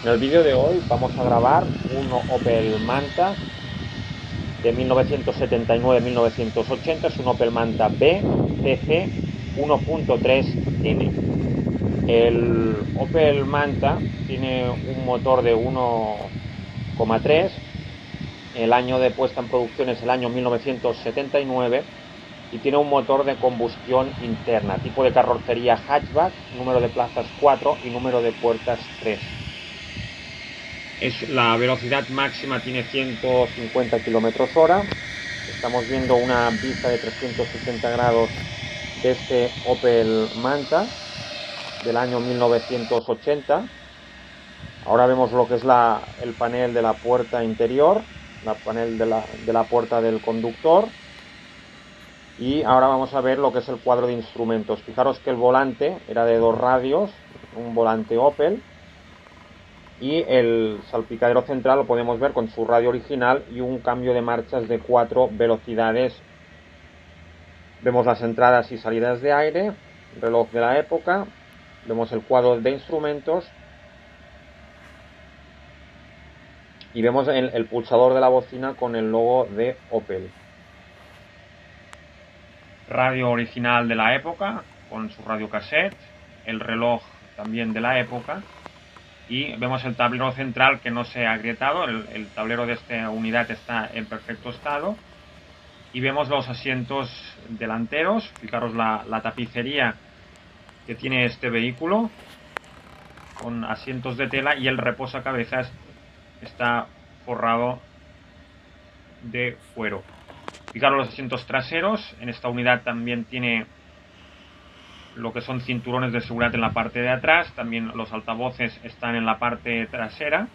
En el vídeo de hoy vamos a grabar un Opel Manta de 1979-1980, es un Opel Manta B TC 1.3N. El Opel Manta tiene un motor de 1,3, el año de puesta en producción es el año 1979 y tiene un motor de combustión interna, tipo de carrocería hatchback, número de plazas 4 y número de puertas 3. La velocidad máxima tiene 150 kilómetros hora. Estamos viendo una vista de 360 grados de este Opel Manta del año 1980. Ahora vemos lo que es el panel de la puerta interior, la panel de la puerta del conductor. Y ahora vamos a ver lo que es el cuadro de instrumentos. Fijaros que el volante era de 2 radios, un volante Opel. Y el salpicadero central lo podemos ver con su radio original y un cambio de marchas de 4 velocidades. Vemos las entradas y salidas de aire, reloj de la época, vemos el cuadro de instrumentos y vemos el pulsador de la bocina con el logo de Opel. Radio original de la época con su radio cassette, el reloj también de la época. Y vemos el tablero central que no se ha agrietado, el tablero de esta unidad está en perfecto estado. Y vemos los asientos delanteros, fijaros la tapicería que tiene este vehículo, con asientos de tela, y el reposacabezas está forrado de cuero. Fijaros los asientos traseros, en esta unidad también tiene lo que son cinturones de seguridad en la parte de atrás, también los altavoces están en la parte trasera.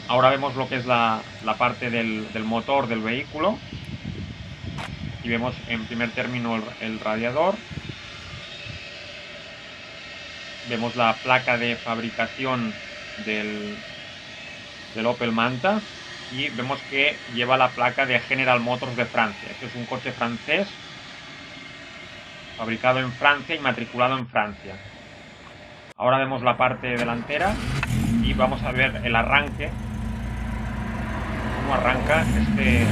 Ahora vemos lo que es la parte del motor del vehículo y vemos en primer término el radiador. Vemos la placa de fabricación del Opel Manta y vemos que lleva la placa de General Motors de Francia. Este es un coche francés fabricado en Francia y matriculado en Francia. Ahora vemos la parte delantera y vamos a ver el arranque, cómo arranca este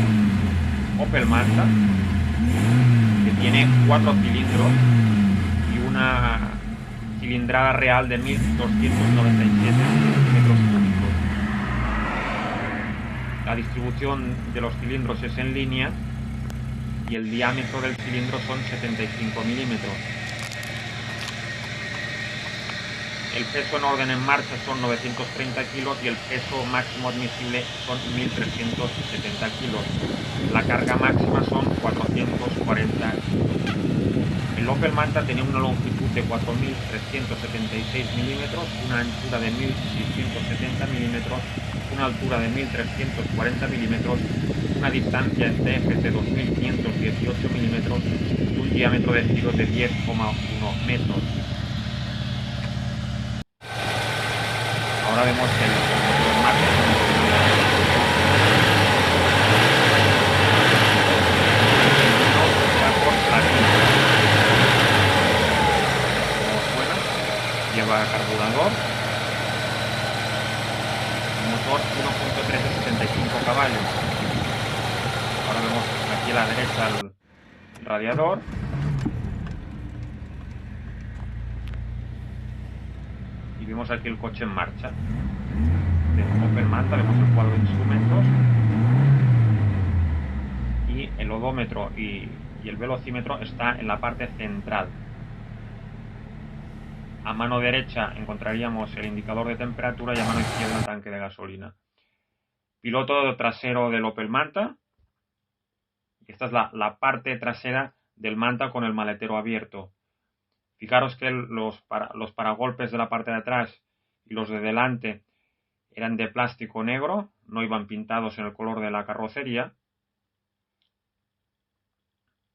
Opel Manta, que tiene 4 cilindros y una cilindrada real de 1297 metros cúbicos. La distribución de los cilindros es en línea y el diámetro del cilindro son 75 milímetros. El peso en orden en marcha son 930 kilos y el peso máximo admisible son 1370 kilos. La carga máxima son 440 kilos. El Opel Manta tenía una longitud de 4.376 milímetros, una anchura de 1.670 milímetros, una altura de 1.340 milímetros, una distancia entre ejes de 2.518 milímetros y un diámetro de giro de 10,1 metros. Ahora vemos el motor en marcha. Lleva carburador, motor 1.3 de 75 caballos. Ahora vemos aquí a la derecha el radiador. Y vemos aquí el coche en marcha de Opel Manta. Vemos el cuadro de instrumentos y el odómetro y el velocímetro está en la parte central. A mano derecha encontraríamos el indicador de temperatura y a mano izquierda el tanque de gasolina. Piloto trasero del Opel Manta. Esta es la parte trasera del Manta con el maletero abierto. Fijaros que los paragolpes de la parte de atrás y los de delante eran de plástico negro, no iban pintados en el color de la carrocería.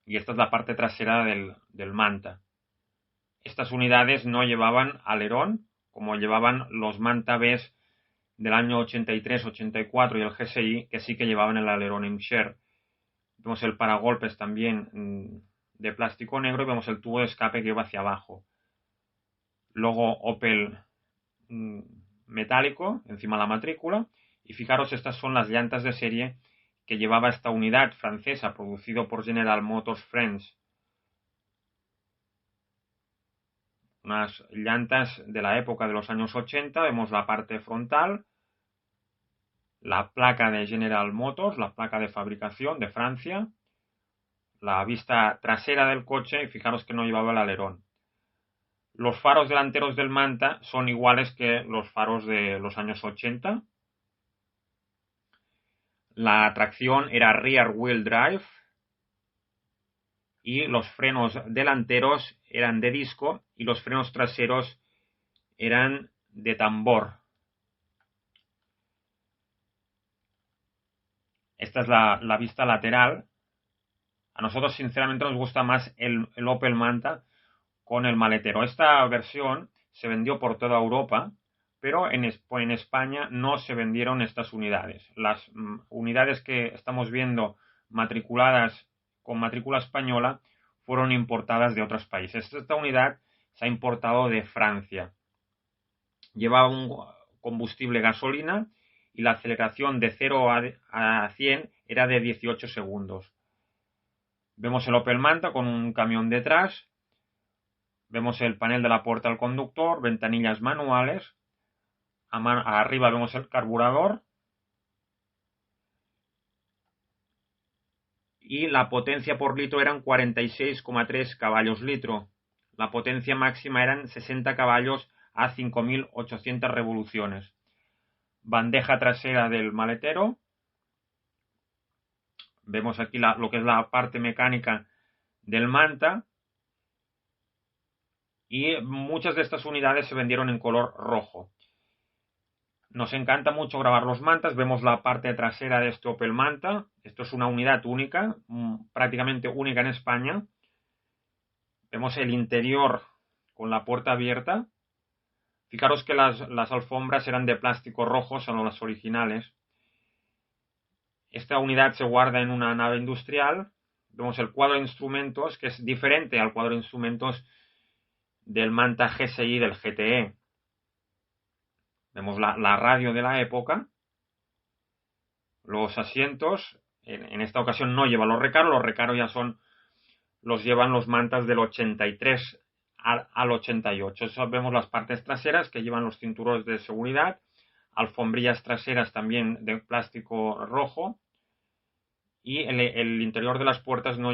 Y esta es la parte trasera del Manta. Estas unidades no llevaban alerón, como llevaban los Manta Bs del año 83, 84 y el GSI, que sí que llevaban el alerón Imshare. Vemos el paragolpes también de plástico negro y vemos el tubo de escape que va hacia abajo. Logo Opel metálico encima de la matrícula. Y fijaros, estas son las llantas de serie que llevaba esta unidad francesa, producido por General Motors France. Unas llantas de la época de los años 80, vemos la parte frontal, la placa de General Motors, la placa de fabricación de Francia, la vista trasera del coche y fijaros que no llevaba el alerón. Los faros delanteros del Manta son iguales que los faros de los años 80. La tracción era rear wheel drive y los frenos delanteros eran de disco y los frenos traseros eran de tambor. Esta es la vista lateral. A nosotros sinceramente nos gusta más el Opel Manta con el maletero. Esta versión se vendió por toda Europa, pero en España no se vendieron estas unidades. Las unidades que estamos viendo matriculadas con matrícula española fueron importadas de otros países. Esta unidad se ha importado de Francia. Lleva un combustible gasolina y la aceleración de 0 a 100 era de 18 segundos. Vemos el Opel Manta con un camión detrás. Vemos el panel de la puerta al conductor, ventanillas manuales. Arriba vemos el carburador. Y la potencia por litro eran 46,3 caballos litro. La potencia máxima eran 60 caballos a 5.800 revoluciones. Bandeja trasera del maletero. Vemos aquí lo que es la parte mecánica del Manta. Y muchas de estas unidades se vendieron en color rojo. Nos encanta mucho grabar los Mantas. Vemos la parte trasera de este Opel Manta. Esto es una unidad única, prácticamente única en España. Vemos el interior con la puerta abierta. Fijaros que las alfombras eran de plástico rojo, son las originales. Esta unidad se guarda en una nave industrial. Vemos el cuadro de instrumentos, que es diferente al cuadro de instrumentos del Manta GSI del GTE. Vemos la radio de la época. Los asientos, en esta ocasión no llevan los recaros ya los llevan los Mantas del 83 al 88. Eso vemos las partes traseras que llevan los cinturones de seguridad, alfombrillas traseras también de plástico rojo y el interior de las puertas no